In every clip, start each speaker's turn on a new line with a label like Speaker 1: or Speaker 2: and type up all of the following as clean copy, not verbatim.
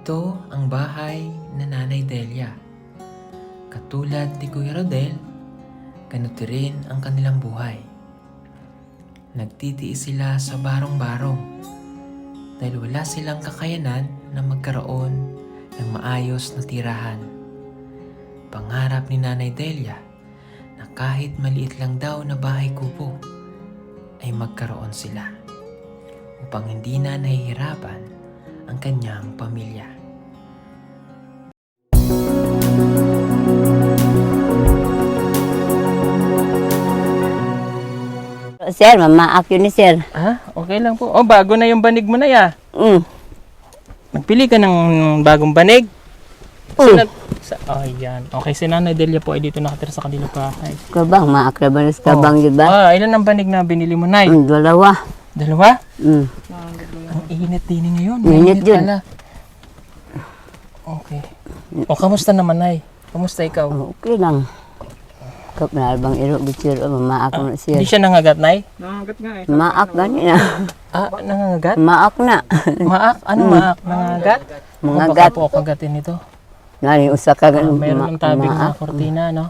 Speaker 1: Ito ang bahay na Nanay Delia. Katulad ni Kuya Rodel, ganito rin ang kanilang buhay. Nagtitiis sila sa barong-barong dahil wala silang kakayanan na magkaroon ng maayos na tirahan. Pangarap ni Nanay Delia na kahit maliit lang daw na bahay kubo ay magkaroon sila upang hindi na nahihirapan ang kanyang pamilya.
Speaker 2: Sir, mamaak yun ni sir.
Speaker 3: Ah, okay lang po. Oh, bago na yung banig mo na ya. Magpili ka ng bagong banig. Yan. Okay, si Nanay Delia po ay dito nakatira sa kanilang bahay.
Speaker 2: Kabang, maak na ba na sa kabang yun ba?
Speaker 3: Ilan ang banig na binili mo, Nay?
Speaker 2: Dalawa.
Speaker 3: Dalawa? Ang init din ngayon.
Speaker 2: Init yun.
Speaker 3: Pala. Okay. O, kamusta naman, Nay? Kamusta ikaw?
Speaker 2: Okay lang. Kap na albang iro bitir mamaak na sir.
Speaker 3: Hindi siya nangagat, Nay?
Speaker 4: Nangagat nga eh.
Speaker 2: Maak gani na.
Speaker 3: Nangangagat?
Speaker 2: Maak na.
Speaker 3: Maak? Ano maak? Nangangagat?
Speaker 2: Mangagat.
Speaker 3: Baka po kagatin ito.
Speaker 2: Ngani usa ka ganun.
Speaker 3: Mayroon ng tabing na kortina, no?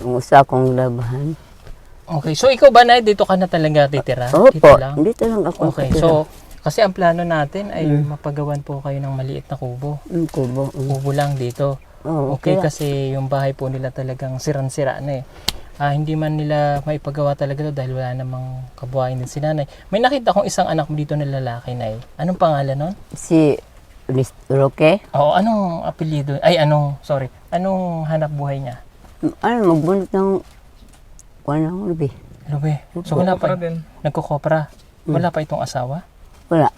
Speaker 2: Ang usa kong labahan.
Speaker 3: Okay, so ikaw ba, Nay, dito ka na talaga titira?
Speaker 2: Opo,
Speaker 3: Dito lang?
Speaker 2: dito lang ako.
Speaker 3: Okay, so kasi ang plano natin ay mapagawan po kayo ng maliit na kubo.
Speaker 2: Kubo.
Speaker 3: Kubo lang dito. Okay, kasi yung bahay po nila talagang siran-sira na eh. Hindi man nila maipagawa talaga to dahil wala namang kabuhayan din si Nanay. May nakita kong isang anak mo dito na lalaki, Nay. Anong pangalan nun?
Speaker 2: Si Roque.
Speaker 3: Oo, anong apelyido? Anong hanap buhay niya?
Speaker 2: Ano, magbunot ng wanang lubi.
Speaker 3: Lube. So wala pa,
Speaker 4: din.
Speaker 3: nagkukopra. Wala pa itong asawa?
Speaker 2: Wala.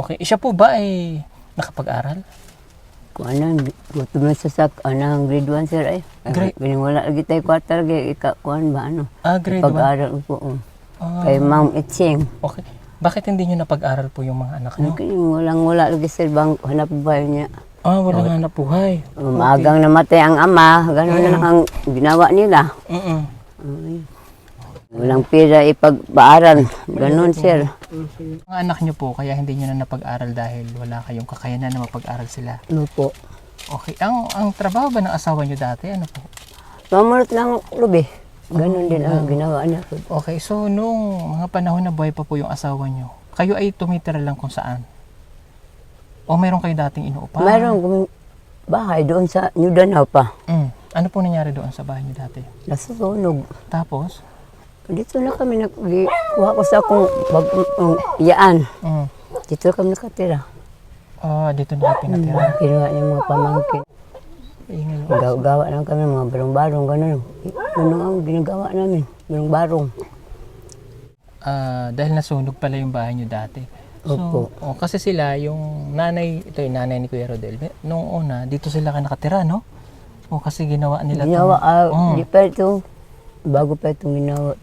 Speaker 3: Okay. Siya po ba ay nakapag-aral?
Speaker 2: Kung gutom na sa anang grade 1 sir ay. Wala lagi tayo kwarta lagi kuan ba ano.
Speaker 3: Grade 1.
Speaker 2: Pag-aral po. Kay Ma'am Etsing.
Speaker 3: Okay. Bakit hindi nyo napag-aral po yung mga anak nyo?
Speaker 2: Wala lagi sir bang hanap buhay niya.
Speaker 3: Walang hanap buhay.
Speaker 2: Maagang namatay ang ama, gano'n na lang ang ginawa nila. Walang pera ipag-aaral, gano'n sir.
Speaker 3: Mga anak nyo po, kaya hindi nyo na napag-aral dahil wala kayong kakayanan na mapag-aral sila.
Speaker 2: Ano po?
Speaker 3: Okay. Ang trabaho ba ng asawa nyo dati? Ano po?
Speaker 2: Pamarot lang lubi. Gano'n din ang ginawa niya.
Speaker 3: Okay. So, nung mga panahon na buhay pa po yung asawa nyo, kayo ay tumitira lang kung saan? O mayroon kayo dating inuupahan?
Speaker 2: Mayroong bahay doon sa New Danau pa.
Speaker 3: Ano po nangyari doon sa bahay nyo dati?
Speaker 2: Nasusunog.
Speaker 3: Tapos?
Speaker 2: Dito na kami kuha ko sa akong iyaan. Dito kami nakatira.
Speaker 3: Dito na kayo pinatira.
Speaker 2: Kinuha niya mga pamangkin. Gawa lang kami mga barong-barong, gano'n. Gano'n ang ginagawa namin, barong-barong.
Speaker 3: Dahil nasunog pala yung bahay nyo dati.
Speaker 2: Opo.
Speaker 3: So, kasi sila, yung nanay, ito yung nanay ni Kuya Rodel, nung una, dito sila ka nakatira, no? Kasi ginawa nila
Speaker 2: di pa ito, bago pa itong ginawa,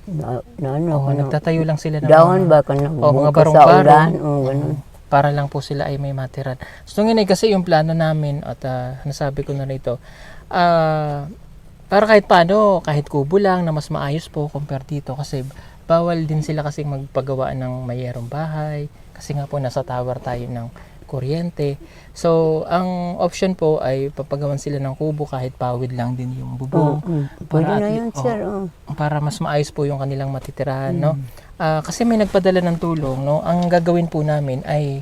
Speaker 3: nagtatayo lang sila ng
Speaker 2: dahon ba,
Speaker 3: mga
Speaker 2: barong-barong. Gano'n.
Speaker 3: Para lang po sila ay may matiran. So ngayon kasi yung plano namin at nasabi ko na rito, para kahit paano, kahit kubo lang na mas maayos po compare dito kasi bawal din sila kasi magpagawa ng mayerong bahay kasi nga po nasa tower tayo ng kuryente. So ang option po ay papagawan sila ng kubo kahit pawid lang din yung bubong.
Speaker 2: Pwede na yun, sir.
Speaker 3: Para mas maayos po yung kanilang matitirahan, no? Kasi may nagpadala ng tulong, no? Ang gagawin po namin ay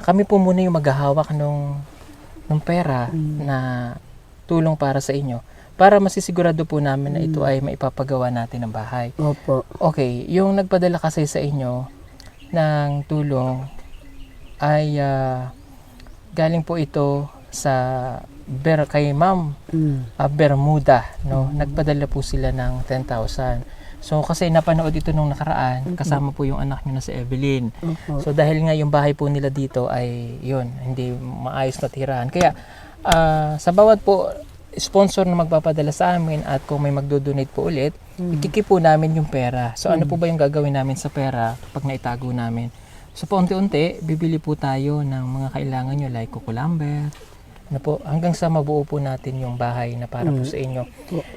Speaker 3: kami po muna yung maghahawak ng pera na tulong para sa inyo para masisigurado po namin na ito ay maipapagawa natin ng bahay.
Speaker 2: Opo.
Speaker 3: Okay, yung nagpadala kasi sa inyo ng tulong ay galing po ito sa kay Ma'am Bermuda, no? Nagpadala po sila ng 10,000. So kasi napanood ito nung nakaraan, kasama po yung anak niyo na si Evelyn. So dahil nga yung bahay po nila dito ay hindi maayos na tirahan. Kaya sa bawat po sponsor na magpapadala sa amin at kung may magdo-donate po ulit, ikikip po namin yung pera. So ano po ba yung gagawin namin sa pera pag naitago namin? So paunti-unti, bibili po tayo ng mga kailangan nyo like kukulamber, hanggang sa mabuo po natin yung bahay na para po sa inyo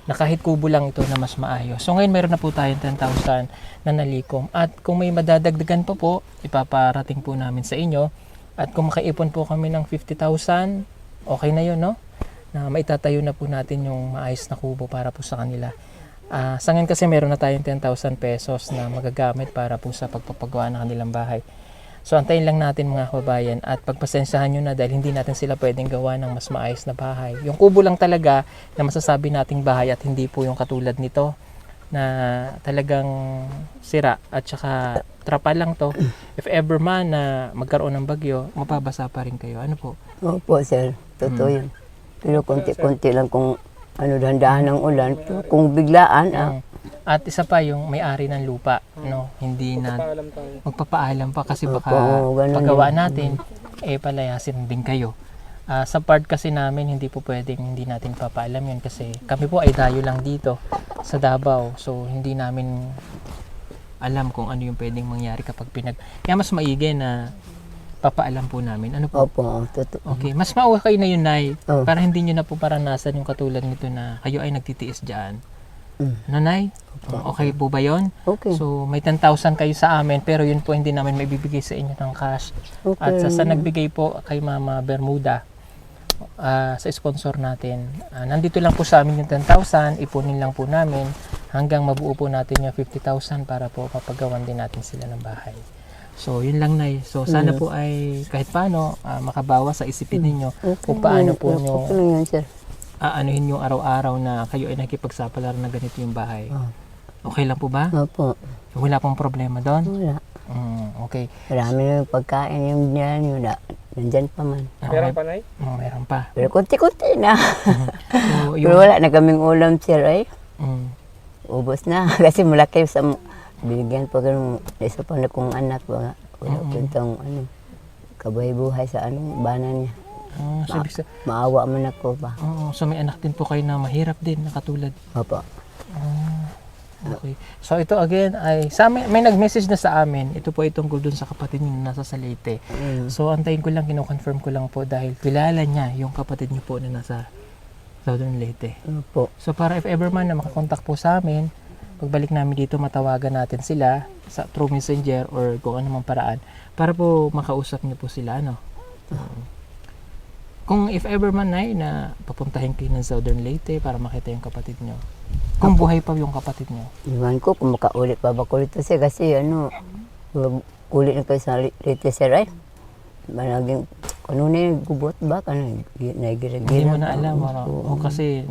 Speaker 3: na kahit kubo lang ito na mas maayos. So ngayon meron na po tayong 10,000 na nalikom at kung may madadagdagan pa po ipaparating po namin sa inyo At kung makaipon po kami ng 50,000, okay na yun, no? Na maitatayo na po natin yung maayos na kubo para po sa kanila. Sa ngayon kasi meron na tayong 10,000 pesos na magagamit para po sa pagpapagawa ng kanilang bahay. So antayin lang natin mga kababayan at pagpasensyahan nyo na dahil hindi natin sila pwedeng gawa ng mas maayos na bahay. Yung kubo lang talaga na masasabi nating bahay at hindi po yung katulad nito na talagang sira at saka trapa lang to. If ever man na magkaroon ng bagyo, mapabasa pa rin kayo. Ano po?
Speaker 2: Opo, sir. Totoo yun. Pero konti-konti lang kung ano, dahan-dahan ng ulan. Pero kung biglaan,
Speaker 3: At isa pa yung may-ari ng lupa, no? Hindi na magpapaalam pa kasi baka
Speaker 2: Opo, ganun
Speaker 3: paggawa
Speaker 2: din.
Speaker 3: natin palayasin din kayo. Sa part kasi namin hindi po pwedeng hindi natin papaalam yun kasi kami po ay dayo lang dito sa Davao. So hindi namin alam kung ano yung pwedeng mangyari kapag kaya mas maigi na papaalam po namin. Ano po?
Speaker 2: Opo, totoo.
Speaker 3: Okay, mas maukay na yun, Nay.
Speaker 2: Oh.
Speaker 3: Para hindi nyo na po paranasan yung katulad nito na kayo ay nagtitiis dyan. Ano, Nay? Okay po ba yun?
Speaker 2: Okay.
Speaker 3: So, may 10,000 kayo sa amin, pero yun po hindi namin maibibigay sa inyo ng cash.
Speaker 2: Okay.
Speaker 3: At sa nagbigay po kay Mama Bermuda, sa sponsor natin, nandito lang po sa amin yung 10,000, ipunin lang po namin hanggang mabuo po natin yung 50,000 para po mapagawan din natin sila ng bahay. So, yun lang, Nay. So, sana po ay kahit paano makabawas sa isipin ninyo kung paano po nyo
Speaker 2: Okay lang yan, sir.
Speaker 3: aanuhin yung araw-araw na kayo ay nakipagsapalaran na ganito yung bahay. Okay lang po ba?
Speaker 2: Opo.
Speaker 3: Wala pong problema doon?
Speaker 2: Wala.
Speaker 3: Okay.
Speaker 2: Marami na yung pagkain yung dyan, yun na. Nandyan pa man.
Speaker 3: Meron pa, Nay? Meron pa.
Speaker 2: Pero konti-konti na.
Speaker 3: So,
Speaker 2: Pero wala na kaming ulam, sir, ay.
Speaker 3: Mm,
Speaker 2: Ubos na. Kasi malaki sa binigyan pa ganun. Isa pa na kong anak ba. Wala po itong kabuhay-buhay sa banan niya.
Speaker 3: so, ibig sa-
Speaker 2: Maawa man ako ba.
Speaker 3: so may anak din po kayo na mahirap din, na katulad.
Speaker 2: Opo.
Speaker 3: Okay. So ito again ay sa amin, may nag-message na sa amin. Ito po ay tungkol dun sa kapatid niyo na nasa Salete. So antayin ko lang, kino-confirm ko lang po dahil kilala niya yung kapatid niyo po na nasa Southern Leyte.
Speaker 2: Opo.
Speaker 3: So para if ever man na makakontak po sa amin, pagbalik namin dito matawagan natin sila sa through messenger or kung ano mang paraan para po makausap niyo po sila, ano. Kung if ever man na papuntahin kayo ng Southern Leyte para makita yung kapatid niyo. Kung buhay pa yung kapatid niyo.
Speaker 2: Iwan ko kung makaulit pa ba ko rito, sir. Kasi ulit na kayo sa rito, sir, ay. Managing, ano na yung gubot ba? Nagira-gira.
Speaker 3: Hindi mo na alam, o kasi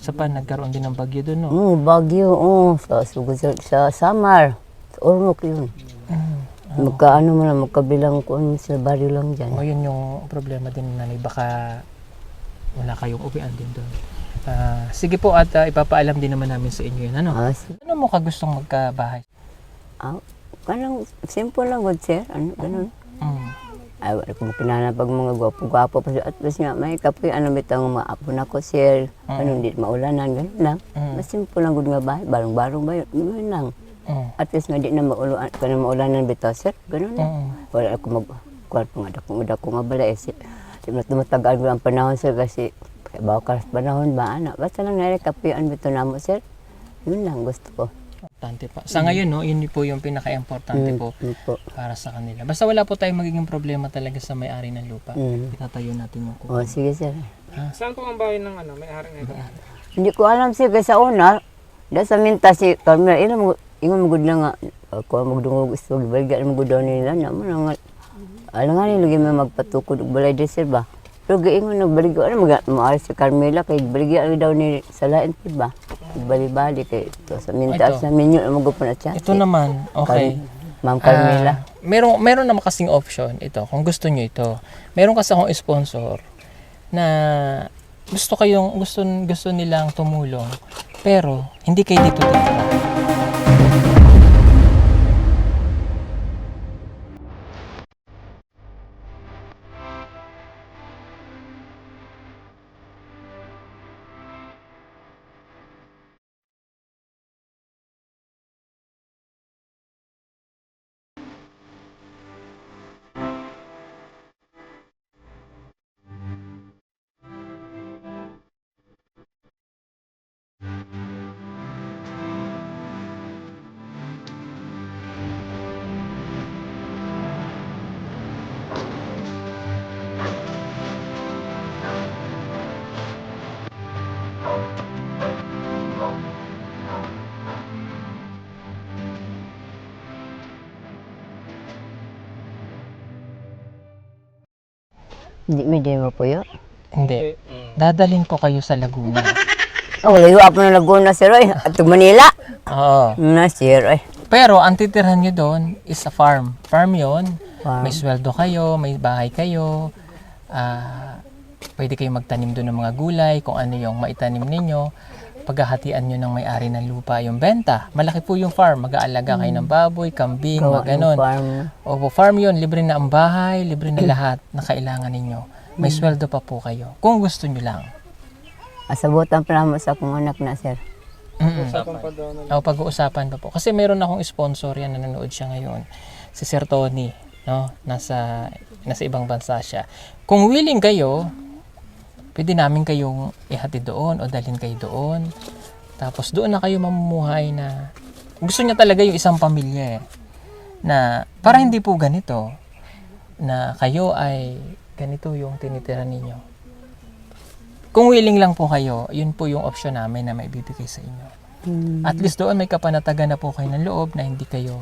Speaker 3: isa pa nagkaroon din ng bagyo doon, no.
Speaker 2: Bagyo, sa sugod sa Samar. Sa Ormoc yun. Magkaano mo na, magkabilang ko sa baryo lang dyan.
Speaker 3: O yun yung problema din, nanay. Baka wala kayong uwian din doon. Sige po, at ipapaalam din naman namin sa inyo yun. Ano? Ano mo ka gustong magkabahay?
Speaker 2: Kanang simple lang, good, sir. Ano, ganun. Ay, wala kong pinanapag mga gwapo-gwapo. At least nga, may kapoy, bitang mga apo na ko, sir. Ano, hindi maulanan, ganun lang. Mas simple lang, good nga bahay. Barong-barong ba yun? Ganun lang. At least nga, di na maulanan bitaw, sir. Ganun lang. Wala ako magkuhan pa nga dako nga bala, sir. Di mo tumatagaan ko ang panahon, sir, kasi bawa ka sa panahon ba, anak. Basta lang nari, kapoy, bitaw na mo, sir. Yun lang, gusto ko.
Speaker 3: Importante pa. Sa ngayon, no, yun po yung pinaka-importante po para sa kanila. Basta wala po tayong magiging problema talaga sa may-ari ng lupa. Itatayo natin yung kubo.
Speaker 2: Sige, sir.
Speaker 4: Saan po ang bahay ng may-ari na ito?
Speaker 2: Hindi ko alam, sir, kasi sa una, dahil sa minta si Carmela, ingon magud lang nga, ako magdungog gusto, gibalga na magud daw nila, naman nga, alam nga nila, lagi may magpatukod, balay din, sir, ba? Pero gaingon na baligya, maaari si Carmela, kay baligya daw ni sa lain, sir, ba? Bali-bali, kay sa minta,
Speaker 3: Ito.
Speaker 2: sa minyo, magupon na siya.
Speaker 3: Ito naman, okay.
Speaker 2: Ma'am Carmela.
Speaker 3: Meron naman kasing option ito, kung gusto nyo ito. Meron kasi akong sponsor na gusto nilang tumulong, pero hindi kayo dito titira.
Speaker 2: Hindi mo po yun.
Speaker 3: Hindi. Dadalhin ko kayo sa Laguna.
Speaker 2: Oh, layo ako ng Laguna, sir, ay. At Manila.
Speaker 3: Oo.
Speaker 2: Na, sir, ay.
Speaker 3: Pero ang titirhan nyo doon is a farm. Farm yon.
Speaker 2: Farm.
Speaker 3: May sweldo kayo, may bahay kayo. Pwede kayong magtanim doon ng mga gulay, kung ano yung maitanim ninyo. Paghahatian nyo ng may-ari ng lupa yung benta. Malaki po yung farm. Mag-aalaga kayo ng baboy, kambing,
Speaker 2: Gawa
Speaker 3: mga
Speaker 2: ng
Speaker 3: ganon.
Speaker 2: farm.
Speaker 3: Opo, farm yun. Libre na ang bahay, libre na lahat na kailangan ninyo. May sweldo pa po kayo. Kung gusto nyo lang.
Speaker 2: Asabutan pa naman sa akong anak na, sir.
Speaker 4: Usapan pa daw na.
Speaker 3: Pag-uusapan pa po. Kasi meron akong sponsor yan, nanonood siya ngayon. Si Sir Tony, no? Nasa ibang bansa siya. Kung willing kayo, pwede namin kayong ihatid doon o dalhin kayo doon. Tapos doon na kayo mamumuhay na gusto niya talaga yung isang pamilya na para hindi po ganito na kayo ay ganito yung tinitira ninyo. Kung willing lang po kayo, yun po yung option namin na maibibigay sa inyo. At least doon may kapanatagan na po kayo ng loob na hindi kayo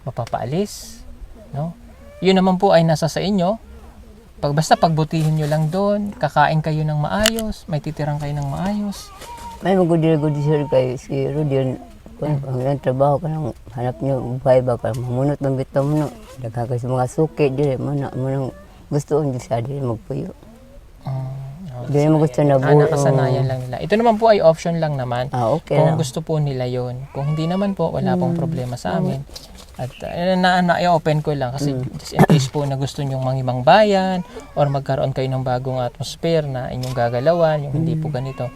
Speaker 3: mapapaalis. No? Yun naman po ay nasa sa inyo. Basta pagbutihin nyo lang doon, kakain kayo ng maayos, may titirang kayo ng maayos.
Speaker 2: May magudi-gudi, sir, kayo. Si Rudy, ang trabaho ka ng hanap niyo, buhay ba ka, mamunot ng bitaw mo, daga kayo sa mga suki, dire, manang gusto ang sa dire magpuyo. Dire mo gusto na buo.
Speaker 3: Nakasanayan lang nila. Ito naman po ay option lang naman.
Speaker 2: Okay
Speaker 3: Kung
Speaker 2: lang.
Speaker 3: gusto po nila yon. Kung hindi naman po, wala pong problema sa amin. At na-open ko lang kasi just in case po na gusto nyong mangibang bayan or magkaroon kayo ng bagong atmosphere na inyong gagalawan, yung hindi po ganito,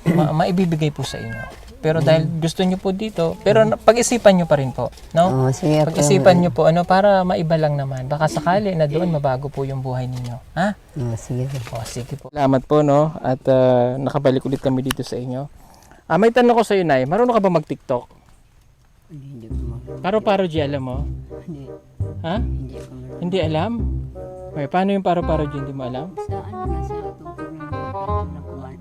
Speaker 3: maibibigay po sa inyo. Pero dahil gusto nyo po dito, pero pag-isipan nyo pa rin po, no?
Speaker 2: Sige,
Speaker 3: Pag-isipan nyo po, para maiba lang naman. Baka sakali na doon mabago po yung buhay ninyo. Ha?
Speaker 2: sige, sir.
Speaker 3: Sige po. Salamat po, no? At nakabalik ulit kami dito sa inyo. May tanong ko sa iyo, Nay. Marunong ka ba mag-TikTok?
Speaker 2: Hindi ko
Speaker 3: Paro-paro G, alam mo?
Speaker 2: Hindi.
Speaker 3: Ha?
Speaker 2: Hindi ko
Speaker 3: Hindi alam? Okay, paano yung paro-paro G, hindi mo alam?
Speaker 2: Sa ano na sa tungkol ng kumain.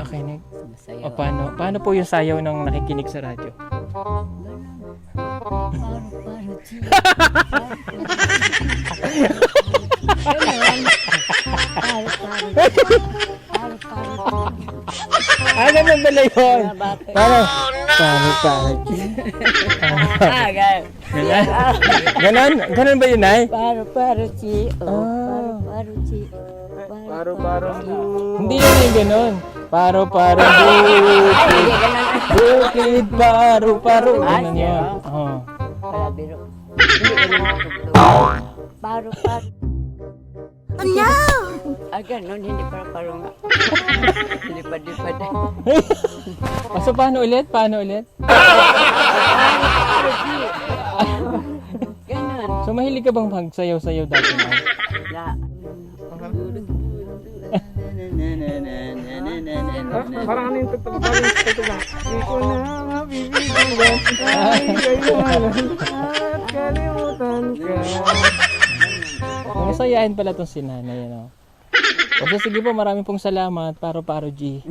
Speaker 3: Okay, Nick.
Speaker 2: Masaya.
Speaker 3: O paano? Paano po yung sayaw ng nakikinig sa radyo? Ganun pala yun. Paro-paro G. Ganon ba yun, Nay?
Speaker 2: Paro-paro-chi.
Speaker 3: Ah.
Speaker 2: Paro-paro-chi.
Speaker 4: Baro-baro.
Speaker 3: Hindi yun yung ganon. Paro-paro bukid, paro-paro. Ganon yun. Oo.
Speaker 2: Wala biro. Hindi ko naman tutulog. Paro-paro. Oh no! Ganun, hindi paro-paro nga. Lipad-lipad.
Speaker 3: So, paano ulit? Paano ulit?
Speaker 2: Ganun.
Speaker 3: So, mahilig ka bang magsayaw-sayaw dati, Nay?
Speaker 2: La.
Speaker 4: Parang ano yung tugtog? Parang yung tugtog na. Hindi ko na mabibigyan. Ay, kayo malan. At kalimutan ka.
Speaker 3: Masayahin pala itong si Nanay, ano? O, so, sige po, maraming pong salamat. Paro-paro G.